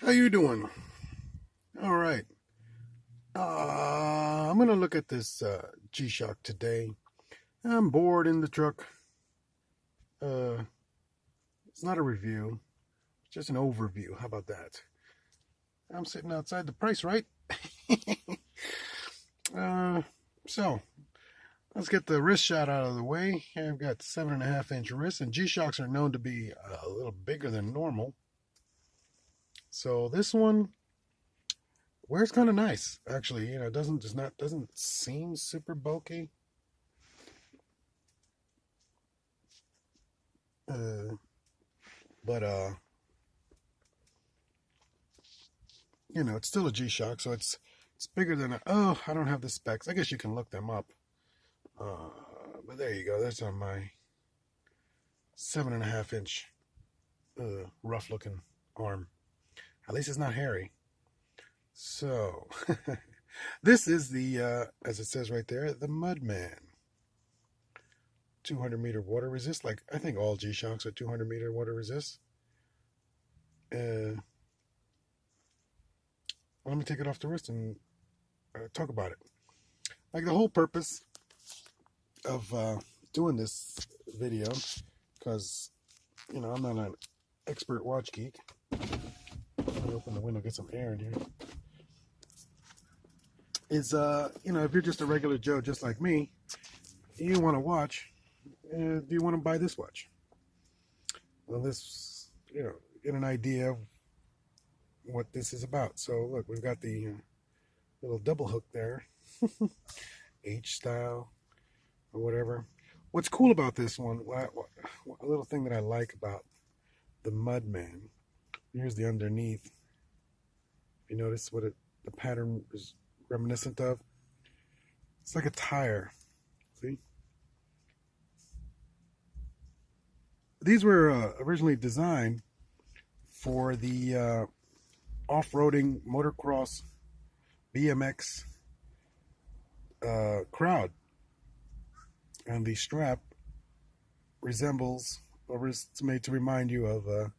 How you doing? All right. I'm gonna look at this G-Shock today. I'm bored in the truck. Uh, it's not a review, it's just an overview. How about that? I'm sitting outside the price, right? uh, so let's get the wrist shot out of the way. I've got 7.5-inch wrists, and G-Shocks are known to be a little bigger than normal. So this one wears kind of nice, actually. You know, it doesn't seem super bulky. Uh, but you know, it's still a G-Shock, so it's bigger than oh, I don't have the specs. I guess you can look them up. But there you go. That's on my 7.5-inch rough looking arm. At least it's not hairy. So this is the as it says right there, the Mudman. 200-meter water resist. Like I think all G-Shocks are 200-meter water resist. Let me take it off the wrist and talk about it. Like the whole purpose of doing this video, because you know I'm not an expert watch geek. Let me open the window, get some air in here. Is you know, if you're just a regular Joe, just like me, you want to watch. Do you want to buy this watch? Well, this, you know, get an idea of what this is about. So look, we've got the little double hook there, H style or whatever. What's cool about this one, a little thing that I like about the Mudman, here's the underneath. You notice what the pattern is reminiscent of? It's like a tire. See? These were originally designed for the off-roading motocross BMX crowd, and the strap resembles, or is made to remind you of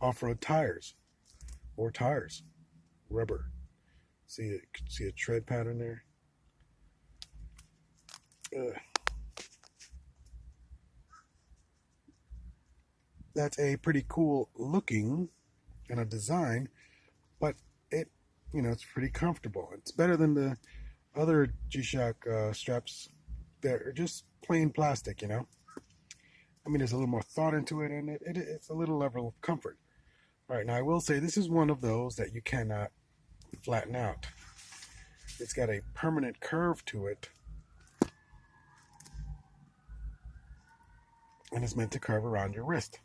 off-road tires or tires, rubber. See a tread pattern there. That's a pretty cool looking and a design, but it, you know, it's pretty comfortable. It's better than the other G-Shock straps that are just plain plastic, you know. I mean, there's a little more thought into it, and it's a little level of comfort. All right, now I will say this is one of those that you cannot flatten out. It's got a permanent curve to it, and it's meant to curve around your wrist.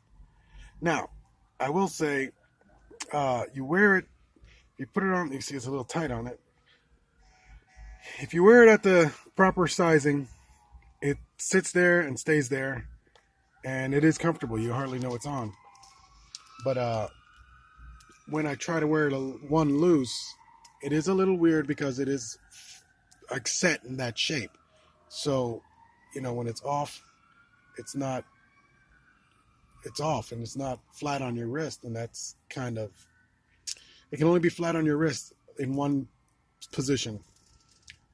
Now, I will say, you wear it, you put it on, you see it's a little tight on it. If you wear it at the proper sizing, it sits there and stays there, and it is comfortable. You hardly know it's on. But when I try to wear it one loose, it is a little weird because it is like set in that shape. So, you know, when it's off, it's off, and it's not flat on your wrist, and that's kind of, it can only be flat on your wrist in one position,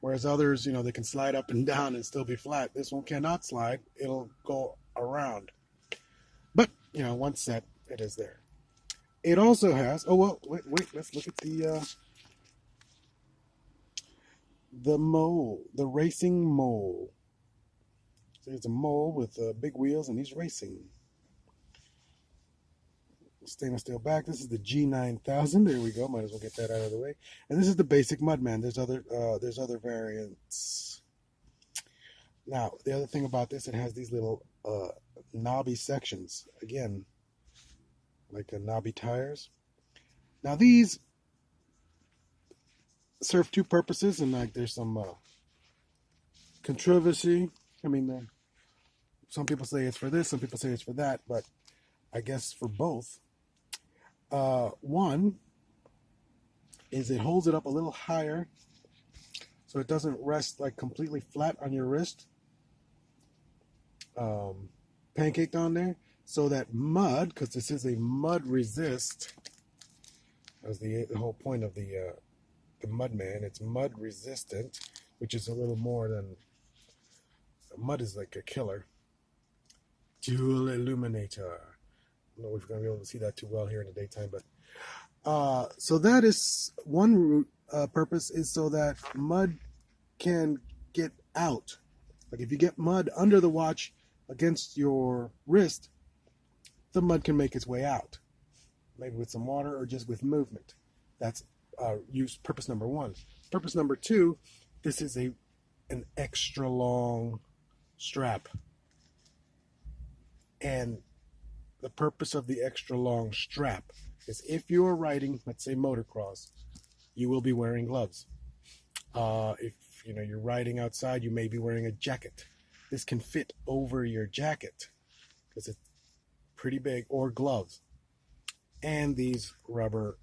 whereas others, you know, they can slide up and down and still be flat. This one cannot slide, it'll go around, but you know, once set, it is there. It also has, oh well, wait, let's look at the mole, the racing mole. So there's a mole with big wheels, and he's racing. Stainless steel back. This is the G-9000. There we go. Might as well get that out of the way. And this is the basic Mudman. There's other variants. Now, the other thing about this, it has these little knobby sections. Again, like knobby tires. Now, these serve two purposes, and like there's some controversy. I mean, some people say it's for this, some people say it's for that, but I guess for both. One is it holds it up a little higher so it doesn't rest like completely flat on your wrist, pancaked on there, so that mud, because this is a mud resist, That was the whole point of the Mudman. It's mud resistant, which is a little more than mud is like a killer. Dual illuminator. I don't know if we're gonna be able to see that too well here in the daytime, but so that is one purpose, is so that mud can get out. Like if you get mud under the watch against your wrist, the mud can make its way out, maybe with some water or just with movement. That's purpose number one. Purpose number two, this is an extra long strap. And the purpose of the extra long strap is if you're riding, let's say motocross, you will be wearing gloves. If you're riding outside, you may be wearing a jacket. This can fit over your jacket because it's pretty big, or gloves. And these rubber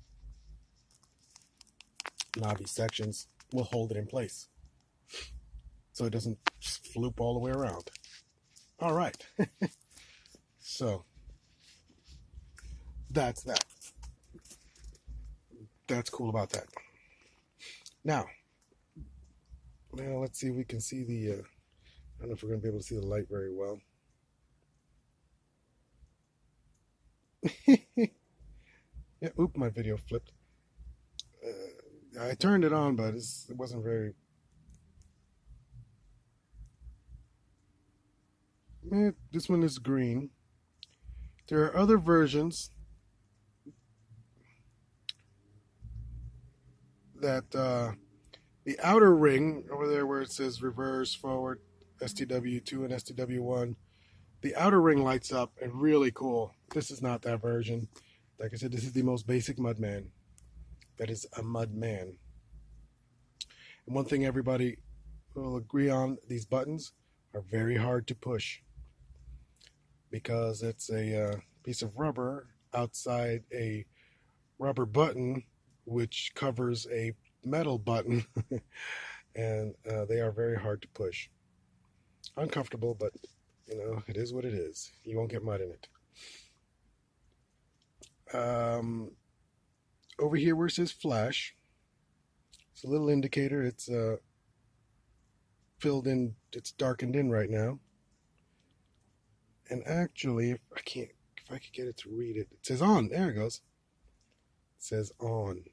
knobby sections will hold it in place so it doesn't floop all the way around. All right. So that's that. That's cool about that. Now let's see if we can see the, I don't know if we're going to be able to see the light very well. Yeah, oop, my video flipped. I turned it on, but it wasn't very... this one is green. There are other versions that the outer ring over there where it says reverse, forward, STW2 and STW1, the outer ring lights up and really cool. This is not that version. Like I said, this is the most basic Mudman. That is a Mudman. And one thing everybody will agree on, these buttons are very hard to push because it's a piece of rubber outside a rubber button which covers a metal button. And they are very hard to push. Uncomfortable, but it is what it is. You won't get mud in it. Over here where it says flash, it's a little indicator. It's filled in, it's darkened in right now. And actually, if I could get it to read it, it says on. There it goes. It says on.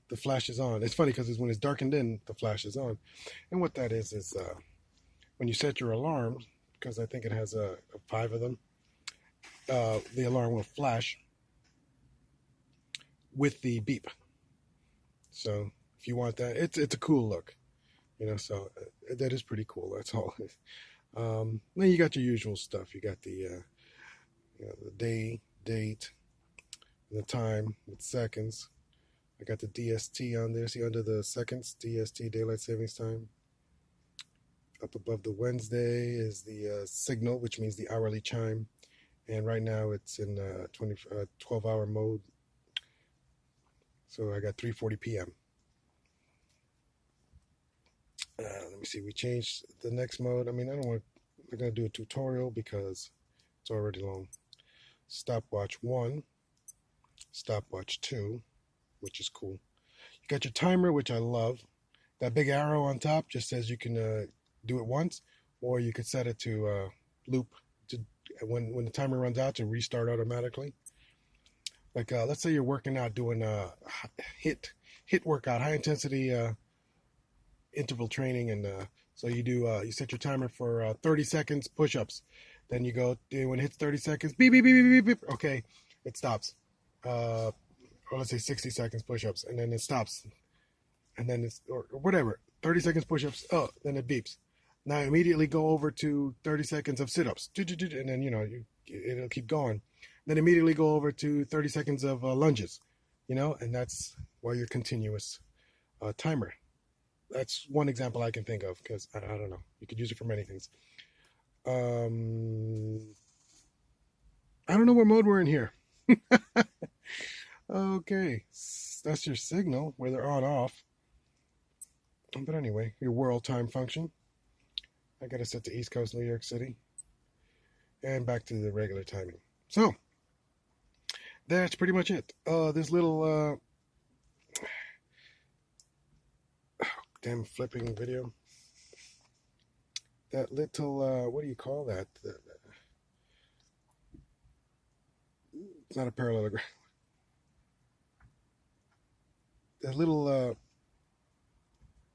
The flash is on. It's funny because when it's darkened in, the flash is on. And what that is when you set your alarm, because I think it has 5 of them, the alarm will flash with the beep. So if you want that, it's a cool look, so that is pretty cool. That's all. Then you got your usual stuff. You got the the day, date, and the time with seconds. I got the DST on there. See under the seconds, DST, daylight savings time. Up above the Wednesday is the signal, which means the hourly chime. And right now it's in 12-hour mode. So I got 3:40 p.m. Let me see. We changed the next mode. I mean, I'm going to do a tutorial because it's already long. Stopwatch 1, stopwatch 2, which is cool. You got your timer, which I love. That big arrow on top just says you can do it once, or you could set it to loop to when the timer runs out to restart automatically. Like let's say you're working out, doing a hit workout, high intensity interval training, and so you do you set your timer for 30 seconds push-ups. Then you go when it hits 30 seconds, beep beep beep beep beep. Okay, it stops. Or let's say 60 seconds push-ups, and then it stops, and then it's or whatever 30 seconds push-ups. Oh, then it beeps. Now immediately go over to 30 seconds of sit-ups, and then it'll keep going. Then immediately go over to 30 seconds of lunges, and that's why your continuous timer. That's one example I can think of because I don't know. You could use it for many things. I don't know what mode we're in here. Okay, that's your signal, whether on or off. But anyway, your world time function. I got it set to East Coast, New York City. And back to the regular timing. So, that's pretty much it. This little damn flipping video. That little, what do you call that? It's not a parallelogram. That little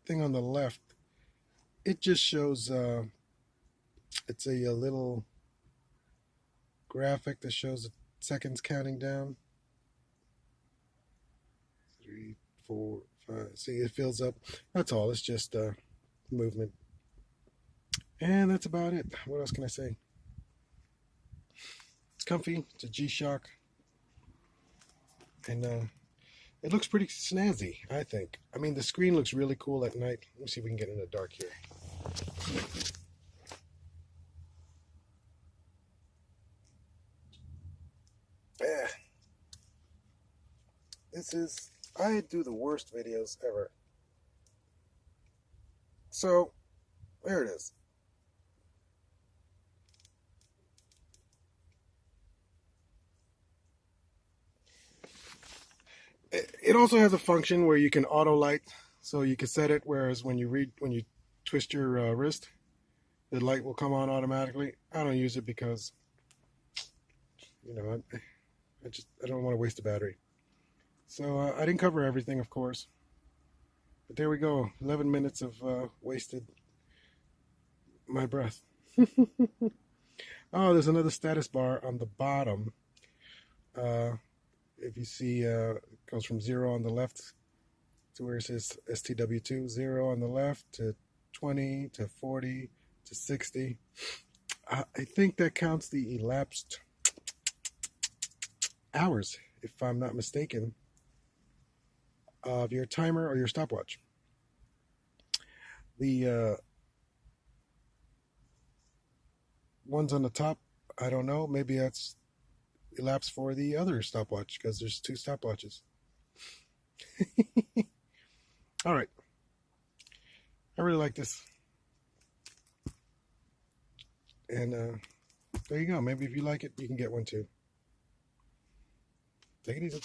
thing on the left, it just shows, it's a little graphic that shows the seconds counting down. 3, 4, 5. See, it fills up. That's all. It's just movement. And that's about it. What else can I say? It's comfy. It's a G-Shock. And it looks pretty snazzy, I think. I mean, the screen looks really cool at night. Let me see if we can get in the dark here. Yeah. I do the worst videos ever. So, there it is. It also has a function where you can auto light, so you can set it. Whereas when you twist your wrist, the light will come on automatically. I don't use it because, you know, I don't want to waste the battery. So I didn't cover everything, of course, but there we go. 11 minutes of wasted my breath. Oh, there's another status bar on the bottom. If you see, it goes from 0 on the left to where it says STW2, 0 on the left to 20 to 40 to 60. I think that counts the elapsed hours, if I'm not mistaken, of your timer or your stopwatch. The ones on the top, I don't know, maybe that's elapsed for the other stopwatch, because there's 2 stopwatches. All right, I really like this, and there you go. Maybe if you like it, you can get one too. Take it easy.